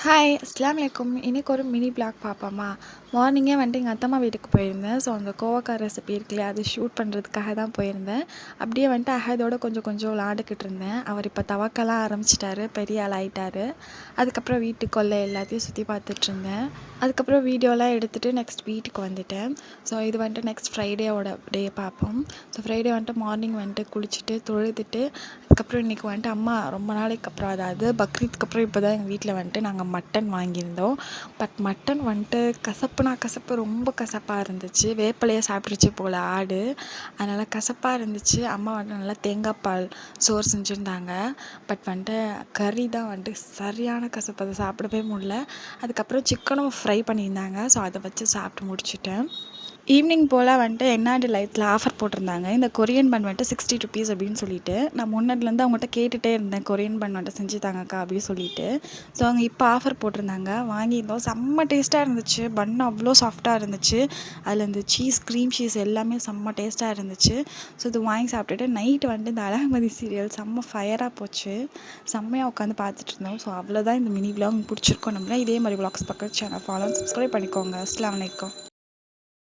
Hi அஸ்ஸலாமு அலைக்கும். இன்றைக்கி ஒரு மினி பிளாக் பார்ப்போமா. மார்னிங்கே வந்துட்டு எங்கள் அத்தம்மா வீட்டுக்கு போயிருந்தேன். ஸோ அந்த கோவக்காய் ரெசிபி இருக்குல்லையா, அது ஷூட் பண்ணுறதுக்காக தான் போயிருந்தேன். அப்படியே வந்துட்டு அஹதோட கொஞ்சம் கொஞ்சம் விளாண்டுக்கிட்டு இருந்தேன். அவர் இப்போ தவக்கலாம் ஆரம்பிச்சிட்டாரு, பெரிய ஆள் ஆகிட்டாரு. அதுக்கப்புறம் வீட்டுக்குள்ளே எல்லாத்தையும் சுற்றி பார்த்துட்டு இருந்தேன். அதுக்கப்புறம் வீடியோலாம் எடுத்துகிட்டு நெக்ஸ்ட் வீட்டுக்கு வந்துட்டேன். ஸோ இது வந்துட்டு நெக்ஸ்ட் ஃப்ரைடேவோட டே பார்ப்போம். ஸோ ஃப்ரைடே வந்துட்டு மார்னிங் வந்துட்டு குளிச்சுட்டு தொழுதுட்டு அதுக்கப்புறம் இன்றைக்கி வந்துட்டு அம்மா ரொம்ப நாளைக்கு அப்புறம், அதாவது பக்ரீத்துக்கு அப்புறம் இப்போ தான் எங்கள் வீட்டில் வந்துட்டு நாங்கள் மட்டன் வாங்கியிருந்தோம். பட் மட்டன் வந்துட்டு கசப்பு ரொம்ப கசப்பாக இருந்துச்சு. வேப்பிலையே சாப்பிட்ருச்சு போல் ஆடு. அதனால் கசப்பாக இருந்துச்சு. அம்மா வந்துட்டு நல்லா தேங்காய் பால் சோறு செஞ்சுருந்தாங்க. பட் வந்துட்டு கறி தான் வந்துட்டு சரியான கசப்பு, அதை சாப்பிடவே முடியல. அதுக்கப்புறம் சிக்கனும் ஃப்ரை பண்ணியிருந்தாங்க. ஸோ அதை வச்சு சாப்பிட்டு முடிச்சுட்டேன். ஈவினிங் போல் வந்துட்டு என்ஆர்டி லைட்ஸில் ஆஃபர் போட்டிருந்தாங்க. இந்த கொரியன் பன் வந்துட்டு 60 ருபீஸ் அப்படின்னு சொல்லிட்டு, நான் முன்னாடிலேருந்து அவங்கள்ட்ட கேட்டுகிட்டே இருந்தேன், கொரியன் பன் வந்துட்டு செஞ்சு தாங்கக்கா அப்படின்னு சொல்லிட்டு. ஸோ அவங்க இப்போ ஆஃபர் போட்டிருந்தாங்க, வாங்கியிருந்தோம். செம்ம டேஸ்ட்டாக இருந்துச்சு. பன் அவ்வளோ சாஃப்டாக இருந்துச்சு. அதில் இந்த சீஸ், க்ரீம் சீஸ் எல்லாமே செம்ம டேஸ்ட்டாக இருந்துச்சு. ஸோ இது வாங்கி சாப்பிட்டுட்டு நைட்டு வந்துட்டு இந்த அழகுமதி சீரியல் செம்ம ஃபயராக போச்சு. செம்மையாக உட்காந்து பார்த்துட்டு இருந்தோம். ஸோ அவ்வளோதான் இந்த மினி விலாக். பிடிச்சிருக்கோம். நம்மள இதே மாதிரி விலாக்ஸ் பக்கம் சேனல் ஃபாலோ சப்ஸ்கிரைப் பண்ணிக்கோங்க. அஸ்ஸலாமு அலைக்கும்.